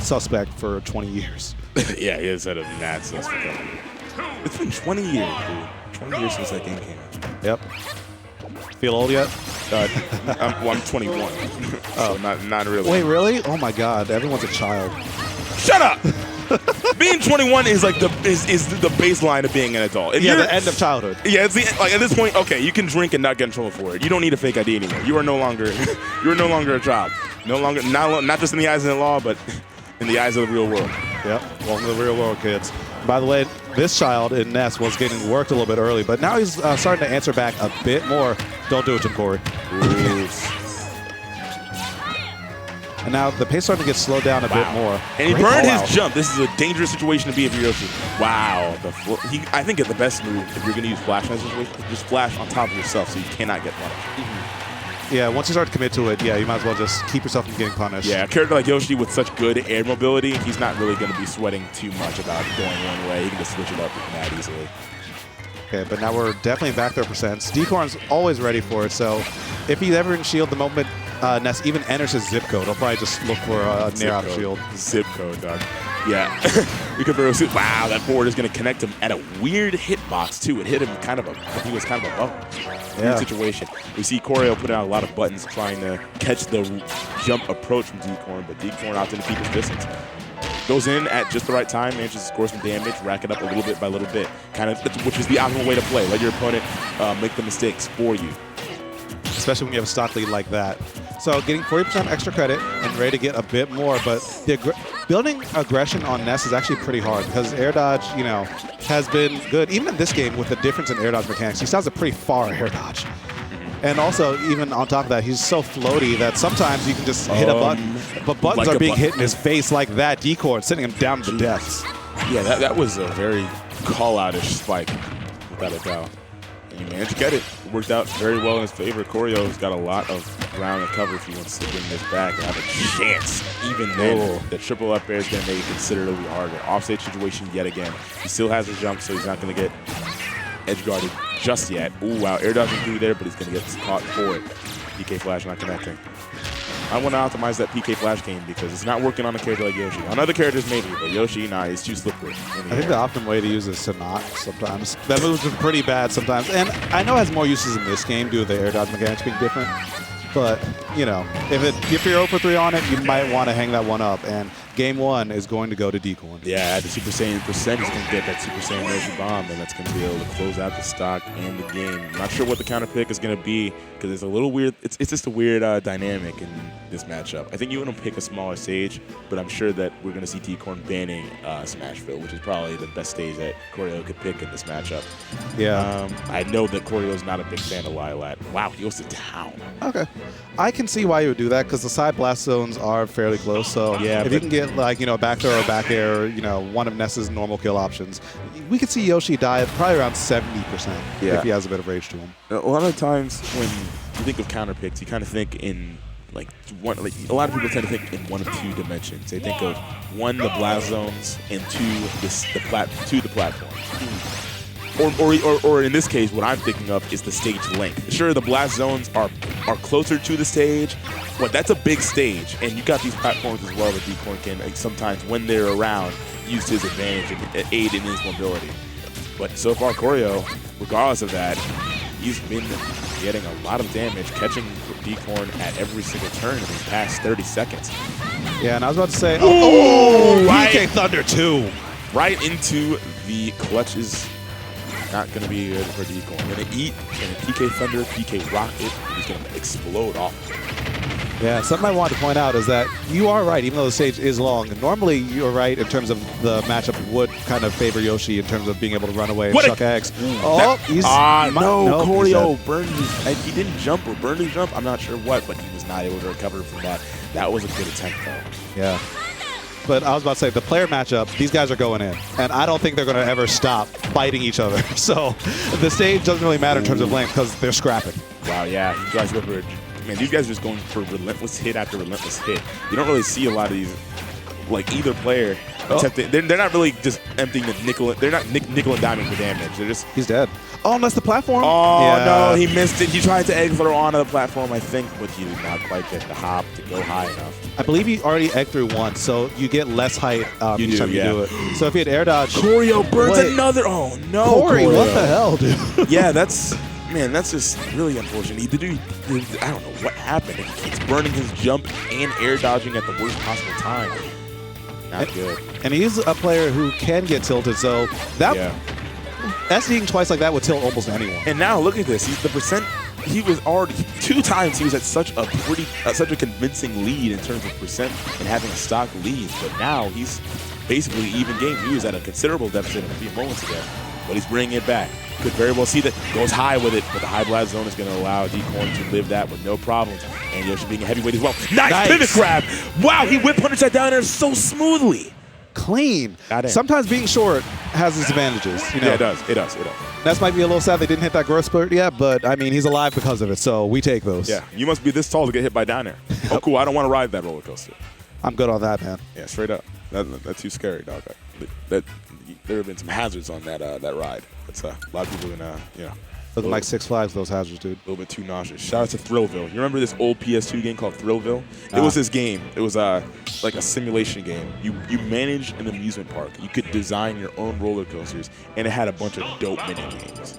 suspect for 20 years. Yeah, he has had a mad suspect. It's been 20 years, dude. 20 years since that game came out. Yep. Feel old yet? I'm 21. So not really. Wait, really? Oh my God, everyone's a child. Shut up! Being 21 is like the baseline of being an adult. If the end of childhood. Yeah, it's like at this point, okay, you can drink and not get in trouble for it. You don't need a fake ID anymore. You are no longer a child. No longer, not just in the eyes of the law, but in the eyes of the real world. Yep, welcome to the real world, kids. By the way, this child in Ness was getting worked a little bit early, but now he's starting to answer back a bit more. Don't do it, Jim Corey. And now the pace starting to get slowed down a bit more. And he burned his jump. This is a dangerous situation to be in for Yoshi. Wow. I think the best move, if you're going to use flash in that situation, is just flash on top of yourself so you cannot get punished. Yeah, once you start to commit to it, yeah, you might as well just keep yourself from getting punished. Yeah, a character like Yoshi with such good air mobility, he's not really going to be sweating too much about going one way. He can just switch it up mad easily. Okay, but now we're definitely back there percents. DCorn's always ready for it, so if he's ever in shield the moment Ness even enters his zip code, he'll probably just look for a near out of shield. Zip code, dog. Yeah. Wow, that forward is going to connect him at a weird hitbox, too. It hit him he was kind of above. Weird situation. We see Coreo put out a lot of buttons trying to catch the jump approach from DCorn, but DCorn opted to keep his distance. Goes in at just the right time, manages to score some damage, rack it up a little bit by little bit, which is the optimal way to play. Let your opponent make the mistakes for you. Especially when you have a stock lead like that. So getting 40% extra credit and ready to get a bit more, but building aggression on Ness is actually pretty hard because air dodge, has been good. Even in this game with the difference in air dodge mechanics, he still has a pretty far air dodge. And also, even on top of that, he's so floaty that sometimes you can just hit a button, but buttons are being hit in his face like that. DCorn sending him down to the depths. Yeah, that was a very call-out-ish spike, without a doubt. And he managed to get it. It worked out very well in his favor. Coreo's got a lot of ground to cover if he wants to bring this back and have a chance. Even then, the triple up air is going to make it considerably harder. Offstage situation yet again. He still has a jump, so he's not going to get edge guarded just yet. Ooh, wow, air dodging through there, but he's going to get caught for it. PK flash not connecting. I want to optimize that PK flash game because it's not working on a character like Yoshi. On other characters, maybe, but Yoshi, nah, he's too slippery. I think the optimum way to use it is to not sometimes. That move's been pretty bad sometimes. And I know it has more uses in this game due to the air dodge mechanics being different. But, if you're 0 for 3 on it, you might want to hang that one up. And game 1 is going to go to DCorn. Yeah, at the Super Saiyan percent, he's going to get that Super Saiyan Yoshi bomb, and that's going to be able to close out the stock and the game. I'm not sure what the counter pick is going to be because it's a little weird. It's just a weird dynamic in this matchup. I think you want to pick a smaller stage, but I'm sure that we're going to see DCorn banning Smashville, which is probably the best stage that Coreo could pick in this matchup. Yeah. I know that Coreo's not a big fan of Lilat. Wow, he goes to town. Okay. I can see why you would do that because the side blast zones are fairly close. So yeah, if you can get back throw or back air, one of Ness's normal kill options, we could see Yoshi die at probably around 70% if he has a bit of rage to him. A lot of times when you think of counter picks, you kind of think in a lot of people tend to think in one of two dimensions. They think of one, the blast zones, and two, the platform. Or in this case, what I'm thinking of is the stage length. Sure, the blast zones are closer to the stage, but that's a big stage, and you got these platforms as well that DCorn can sometimes, when they're around, use to his advantage and aid in his mobility. But so far, Coreo, regardless of that, he's been getting a lot of damage, catching DCorn at every single turn in these past 30 seconds. Yeah, and I was about to say, PK Thunder 2. Right into the clutches. Not going to be good for DCorn. Going to eat, and PK Thunder, PK Rocket, and he's going to explode off. Yeah, something I wanted to point out is that you are right, even though the stage is long. Normally, you're right in terms of the matchup would kind of favor Yoshi in terms of being able to run away and chuck eggs. No, Coreo burned his. He didn't jump or burned his jump. I'm not sure what, but he was not able to recover from that. That was a good attempt, though. Yeah. But I was about to say, the player matchup, these guys are going in. And I don't think they're going to ever stop fighting each other. So the stage doesn't really matter in terms of length because they're scrapping. Wow, yeah. You guys go for man, these guys are just going for relentless hit after relentless hit. You don't really see a lot of these, either player. They're not really just emptying the nickel. They're not nickel and diming for damage. They're just. He's dead. Oh, that's the platform? Oh, yeah. no, he missed it. He tried to egg throw onto the platform, I think, but he did not quite get the hop to go high enough. I believe you already egg through once, so you get less height each time you do it. So if you had air dodge... Coreo burns another... Oh, no, Corey, Coreo. what the hell, dude? Yeah, that's just really unfortunate. I don't know what happened. He keeps burning his jump and air dodging at the worst possible time. Not good. And he's a player who can get tilted, so that... SDing twice like that would tilt almost anyone. And now look at this. He was already 2 times. He was at such a convincing lead in terms of percent and having a stock lead. But now he's basically even game. He was at a considerable deficit a few moments ago, but he's bringing it back. Could very well see that. Goes high with it, but the high blast zone is going to allow DCorn to live that with no problems. And Yoshi being a heavyweight as well. Nice pivot grab. Wow, he whip punished that down there so smoothly. Clean. Sometimes being short has its advantages. You know? Yeah, it does. Ness might be a little sad they didn't hit that growth spurt yet, but I mean, he's alive because of it, so we take those. Yeah, you must be this tall to get hit by down air. Oh, cool. I don't want to ride that roller coaster. I'm good on that, man. Yeah, straight up. That's too scary, dog. There have been some hazards on that ride. That's a lot of people gonna, Looking like Six Flags, those hazards, dude. A little bit too nauseous. Shout out to Thrillville. You remember this old PS2 game called Thrillville? It was this game. It was like a simulation game. You managed an amusement park. You could design your own roller coasters, and it had a bunch of dope mini games.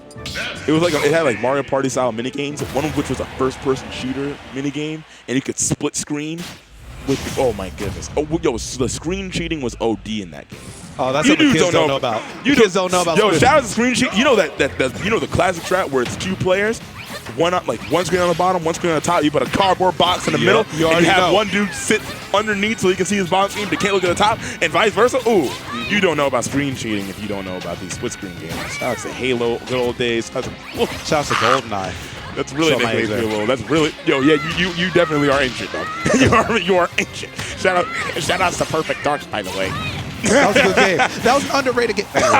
It had like Mario Party style mini games. One of which was a first-person shooter mini game, and you could split screen. Oh my goodness! Oh, yo, the screen cheating was OD in that game. Oh, that's what the kids don't know about. Kids don't know about. Yo, shout out to screen cheat. You know the classic trap where it's 2 players, one screen on the bottom, one screen on the top. You put a cardboard box in the middle, and you have one dude sit underneath so he can see his bottom screen, but can't look at the top, and vice versa. Ooh, you don't know about screen cheating if you don't know about these split screen games. Shout out to Halo, good old days. Shout out to GoldenEye. That's really making me feel a little. That's really, yo, yeah, you definitely are ancient, though. you are ancient. Shout outs to Perfect Darks, by the way. That was a good game. That was an underrated game. Anyway,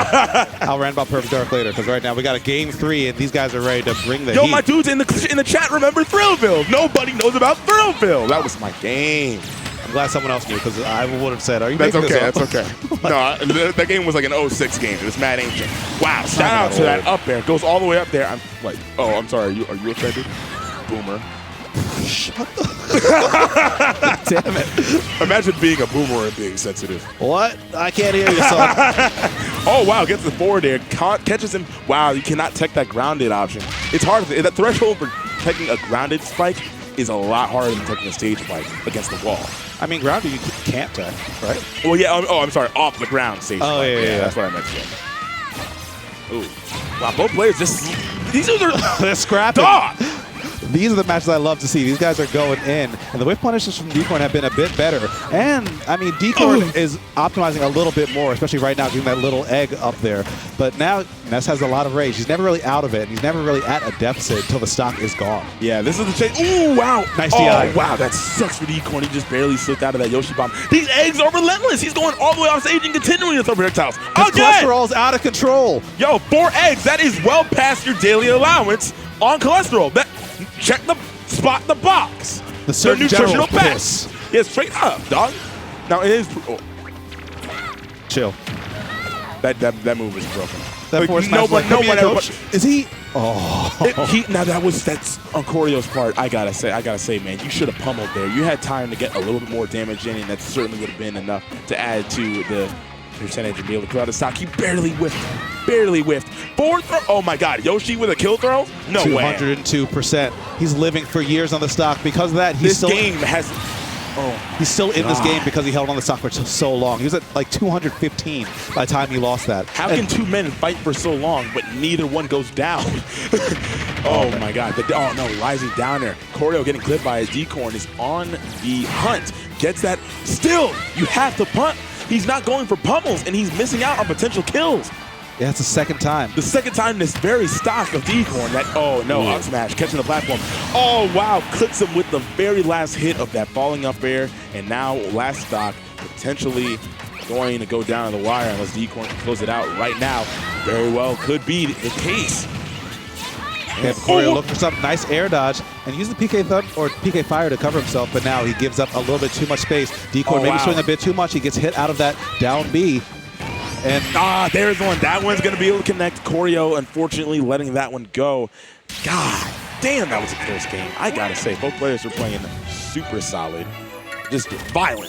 I'll rant about Perfect Dark later, because right now we got a game 3, and these guys are ready to bring the heat. My dudes in the chat remember Thrillville. Nobody knows about Thrillville. That was my game. I'm glad someone else knew, because I would have said, "Are you?" That's okay. That's okay. No, that game was like an 06 game. It was mad ancient. Wow! Shout out to that up there. It goes all the way up there. I'm like, oh, I'm sorry. Are you offended? Boomer. Shut the damn it. Imagine being a boomer and being sensitive. What? I can't hear you, son. Oh, wow. Gets the forward there. Catches him. Wow, you cannot tech that grounded option. It's hard. That threshold for teching a grounded spike is a lot harder than teching a stage spike against the wall. I mean, grounded you can't tech, right? Well, yeah. I'm sorry. Off the ground stage spike. Yeah. That's what I meant to say. Ooh. Wow, both players these are they're scrapping. Dog! These are the matches I love to see. These guys are going in, and the whip punishes from DCorn have been a bit better. And, I mean, DCorn is optimizing a little bit more, especially right now, doing that little egg up there. But now, Ness has a lot of rage. He's never really out of it, and he's never really at a deficit until the stock is gone. Yeah, this is the chase. Ooh, wow. Nice DI. Oh, wow, that sucks for DCorn. He just barely slipped out of that Yoshi bomb. These eggs are relentless. He's going all the way off stage and continuing to throw projectiles. His cholesterol's out of control. Yo, 4 eggs. That is well past your daily allowance on cholesterol. Check spot the box. The nutritional best. Yeah, straight up, dog. Now it is. Chill. That move is broken. That force nobody. Is he? Oh. That's on Coreo's part. I gotta say, man, you should have pummeled there. You had time to get a little bit more damage in, and that certainly would have been enough to add to the percentage and be able to clear out the stock. He barely whiffed. Forward throw. Oh my God, Yoshi with a kill throw? No way. 202%. He's living for years on the stock. Because of that, he's still in this game because he held on the stock for so long. He was at like 215 by the time he lost that. How can 2 men fight for so long, but neither one goes down? Oh my God. Rising down there. Coreo getting clipped by his DCorn is on the hunt. Gets that. Still, you have to punt. He's not going for pummels, and he's missing out on potential kills. Yeah, it's the second time. The second time this very stock of DCorn up smash, catching the platform. Oh, wow, clips him with the very last hit of that falling up air, and now last stock potentially going to go down to the wire unless DCorn can close it out right now. Very well could be the case. And Coreo looked for some nice air dodge and used the PK Fire to cover himself, but now he gives up a little bit too much space. DCorn maybe swing a bit too much. He gets hit out of that down B. And there's one. That one's going to be able to connect. Coreo, unfortunately, letting that one go. God damn, that was a close game. I got to say, both players were playing super solid. Just violent.